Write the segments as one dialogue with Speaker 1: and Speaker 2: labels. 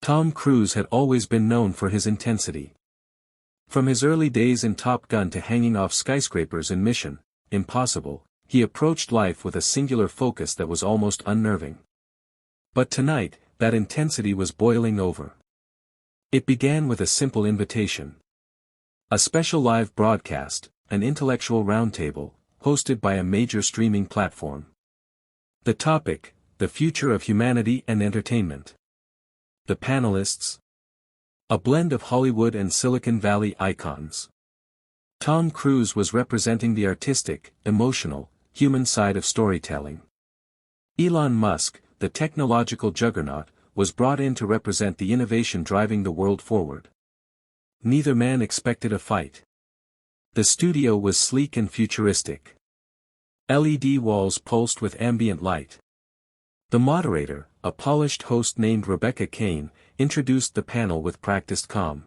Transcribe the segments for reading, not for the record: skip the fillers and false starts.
Speaker 1: Tom Cruise had always been known for his intensity. From his early days in Top Gun to hanging off skyscrapers in Mission Impossible, he approached life with a singular focus that was almost unnerving. But tonight, that intensity was boiling over. It began with a simple invitation. A special live broadcast, an intellectual roundtable, hosted by a major streaming platform. The topic, the future of humanity and entertainment. The panelists? A blend of Hollywood and Silicon Valley icons. Tom Cruise was representing the artistic, emotional, human side of storytelling. Elon Musk, the technological juggernaut, was brought in to represent the innovation driving the world forward. Neither man expected a fight. The studio was sleek and futuristic. LED walls pulsed with ambient light. The moderator, a polished host named Rebecca Kane, introduced the panel with practiced calm.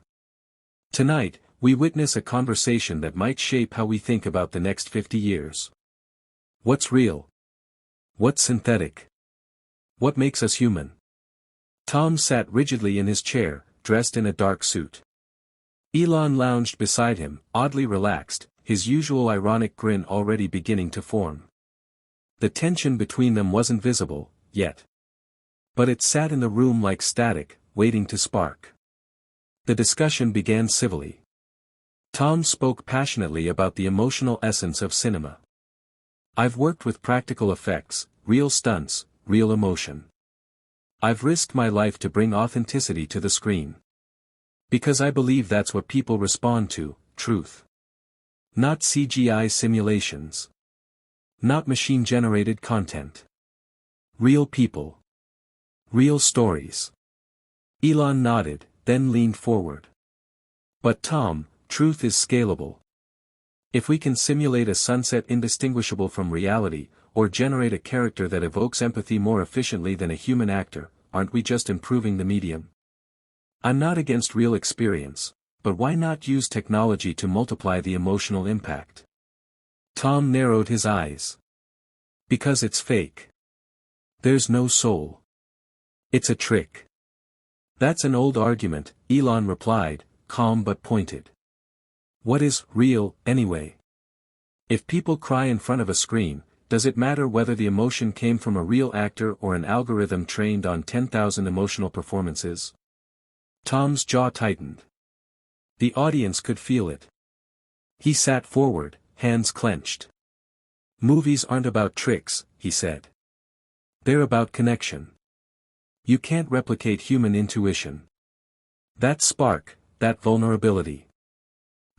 Speaker 1: Tonight, we witness a conversation that might shape how we think about the next 50 years. What's real? What's synthetic? What makes us human? Tom sat rigidly in his chair, dressed in a dark suit. Elon lounged beside him, oddly relaxed, his usual ironic grin already beginning to form. The tension between them wasn't visible, yet. But it sat in the room like static, waiting to spark. The discussion began civilly. Tom spoke passionately about the emotional essence of cinema. I've worked with practical effects, real stunts, real emotion. I've risked my life to bring authenticity to the screen. Because I believe that's what people respond to, truth. Not CGI simulations. Not machine-generated content. Real people. Real stories. Elon nodded, then leaned forward. But Tom, truth is scalable. If we can simulate a sunset indistinguishable from reality, or generate a character that evokes empathy more efficiently than a human actor, aren't we just improving the medium? I'm not against real experience, but why not use technology to multiply the emotional impact? Tom narrowed his eyes. Because it's fake. There's no soul. It's a trick. That's an old argument, Elon replied, calm but pointed. What is real, anyway? If people cry in front of a screen, does it matter whether the emotion came from a real actor or an algorithm trained on 10,000 emotional performances? Tom's jaw tightened. The audience could feel it. He sat forward, hands clenched. Movies aren't about tricks, he said. They're about connection. You can't replicate human intuition. That spark, that vulnerability.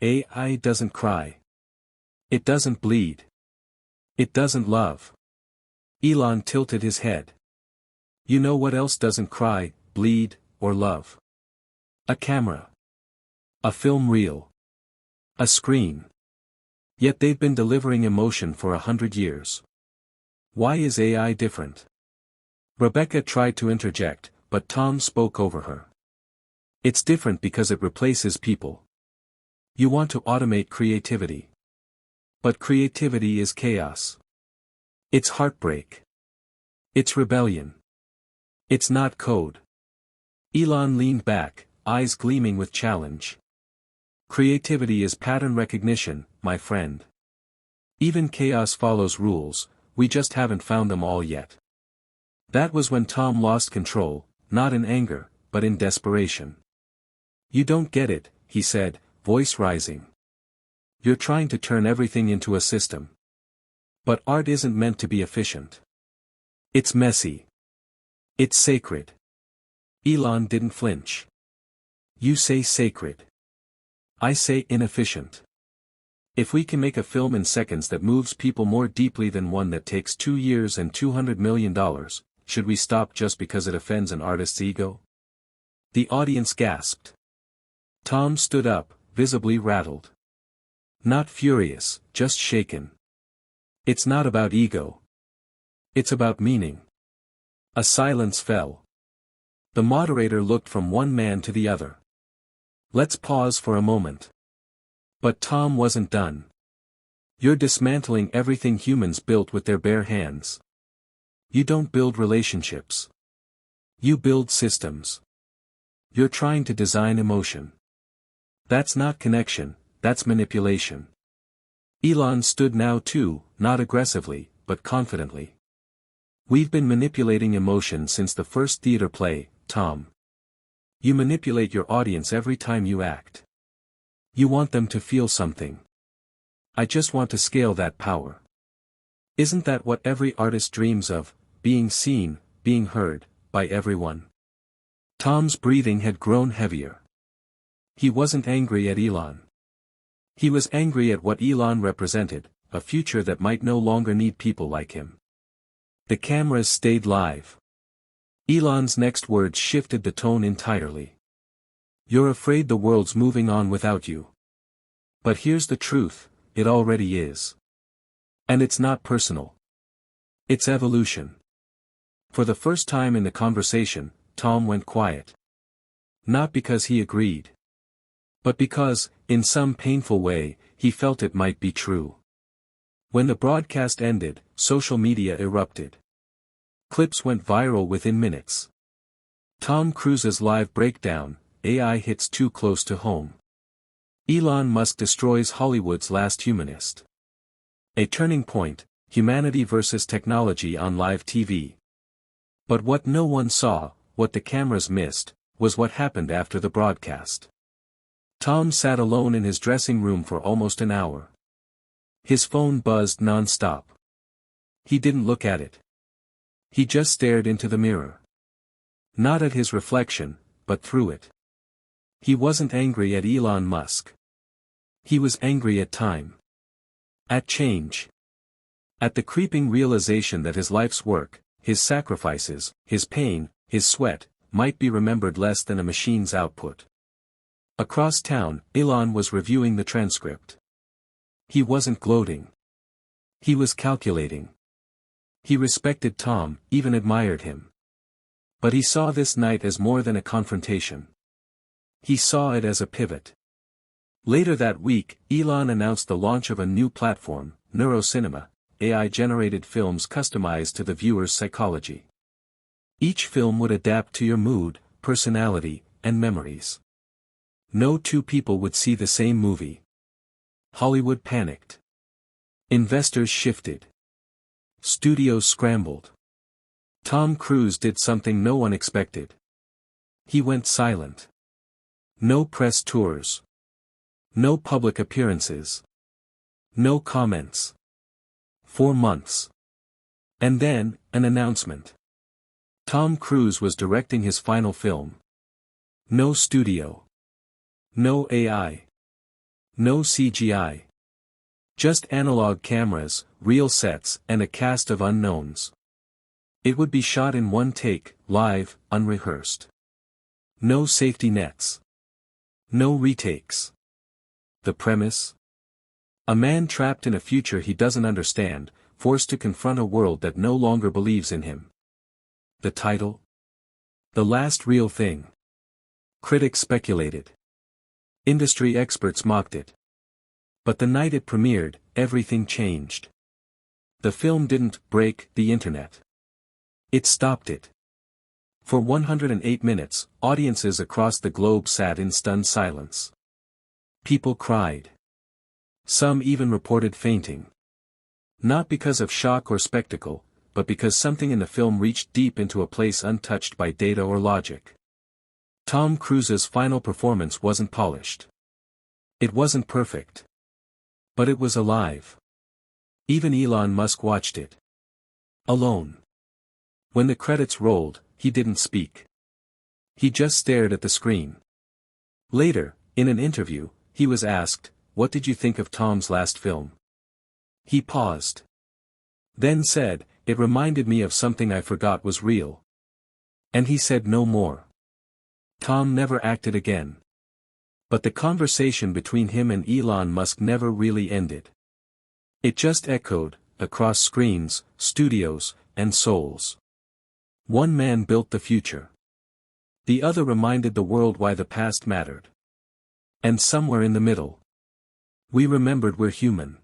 Speaker 1: AI doesn't cry. It doesn't bleed. It doesn't love. Elon tilted his head. You know what else doesn't cry, bleed, or love? A camera. A film reel. A screen. Yet they've been delivering emotion for 100 years. Why is AI different? Rebecca tried to interject, but Tom spoke over her. It's different because it replaces people. You want to automate creativity. But creativity is chaos. It's heartbreak. It's rebellion. It's not code. Elon leaned back, eyes gleaming with challenge. Creativity is pattern recognition, my friend. Even chaos follows rules, we just haven't found them all yet. That was when Tom lost control, not in anger, but in desperation. You don't get it, he said, voice rising. You're trying to turn everything into a system. But art isn't meant to be efficient. It's messy. It's sacred. Elon didn't flinch. You say sacred. I say inefficient. If we can make a film in seconds that moves people more deeply than one that takes 2 years and $200 million, should we stop just because it offends an artist's ego? The audience gasped. Tom stood up, visibly rattled. Not furious, just shaken. It's not about ego. It's about meaning. A silence fell. The moderator looked from one man to the other. Let's pause for a moment. But Tom wasn't done. You're dismantling everything humans built with their bare hands. You don't build relationships. You build systems. You're trying to design emotion. That's not connection, that's manipulation. Elon stood now too, not aggressively, but confidently. We've been manipulating emotion since the first theater play, Tom. You manipulate your audience every time you act. You want them to feel something. I just want to scale that power. Isn't that what every artist dreams of, being seen, being heard, by everyone? Tom's breathing had grown heavier. He wasn't angry at Elon. He was angry at what Elon represented, a future that might no longer need people like him. The cameras stayed live. Elon's next words shifted the tone entirely. You're afraid the world's moving on without you. But here's the truth, it already is. And it's not personal. It's evolution. For the first time in the conversation, Tom went quiet. Not because he agreed. But because, in some painful way, he felt it might be true. When the broadcast ended, social media erupted. Clips went viral within minutes. Tom Cruise's live breakdown, AI hits too close to home. Elon Musk destroys Hollywood's last humanist. A turning point, humanity versus technology on live TV. But what no one saw, what the cameras missed, was what happened after the broadcast. Tom sat alone in his dressing room for almost an hour. His phone buzzed non-stop. He didn't look at it. He just stared into the mirror. Not at his reflection, but through it. He wasn't angry at Elon Musk. He was angry at time. At change. At the creeping realization that his life's work, his sacrifices, his pain, his sweat, might be remembered less than a machine's output. Across town, Elon was reviewing the transcript. He wasn't gloating. He was calculating. He respected Tom, even admired him. But he saw this night as more than a confrontation. He saw it as a pivot. Later that week, Elon announced the launch of a new platform, NeuroCinema, AI-generated films customized to the viewer's psychology. Each film would adapt to your mood, personality, and memories. No two people would see the same movie. Hollywood panicked. Investors shifted. Studios scrambled. Tom Cruise did something no one expected. He went silent. No press tours. No public appearances. No comments. 4 months. And then, an announcement. Tom Cruise was directing his final film. No studio. No AI. No CGI. Just analog cameras, real sets, and a cast of unknowns. It would be shot in one take, live, unrehearsed. No safety nets. No retakes. The premise? A man trapped in a future he doesn't understand, forced to confront a world that no longer believes in him. The title? The Last Real Thing. Critics speculated. Industry experts mocked it. But the night it premiered, everything changed. The film didn't break the internet. It stopped it. For 108 minutes, audiences across the globe sat in stunned silence. People cried. Some even reported fainting. Not because of shock or spectacle, but because something in the film reached deep into a place untouched by data or logic. Tom Cruise's final performance wasn't polished. It wasn't perfect. But it was alive. Even Elon Musk watched it. Alone. When the credits rolled, he didn't speak. He just stared at the screen. Later, in an interview, he was asked, "What did you think of Tom's last film?" He paused. Then said, "It reminded me of something I forgot was real." And he said no more. Tom never acted again. But the conversation between him and Elon Musk never really ended. It just echoed, across screens, studios, and souls. One man built the future. The other reminded the world why the past mattered. And somewhere in the middle, we remembered we're human.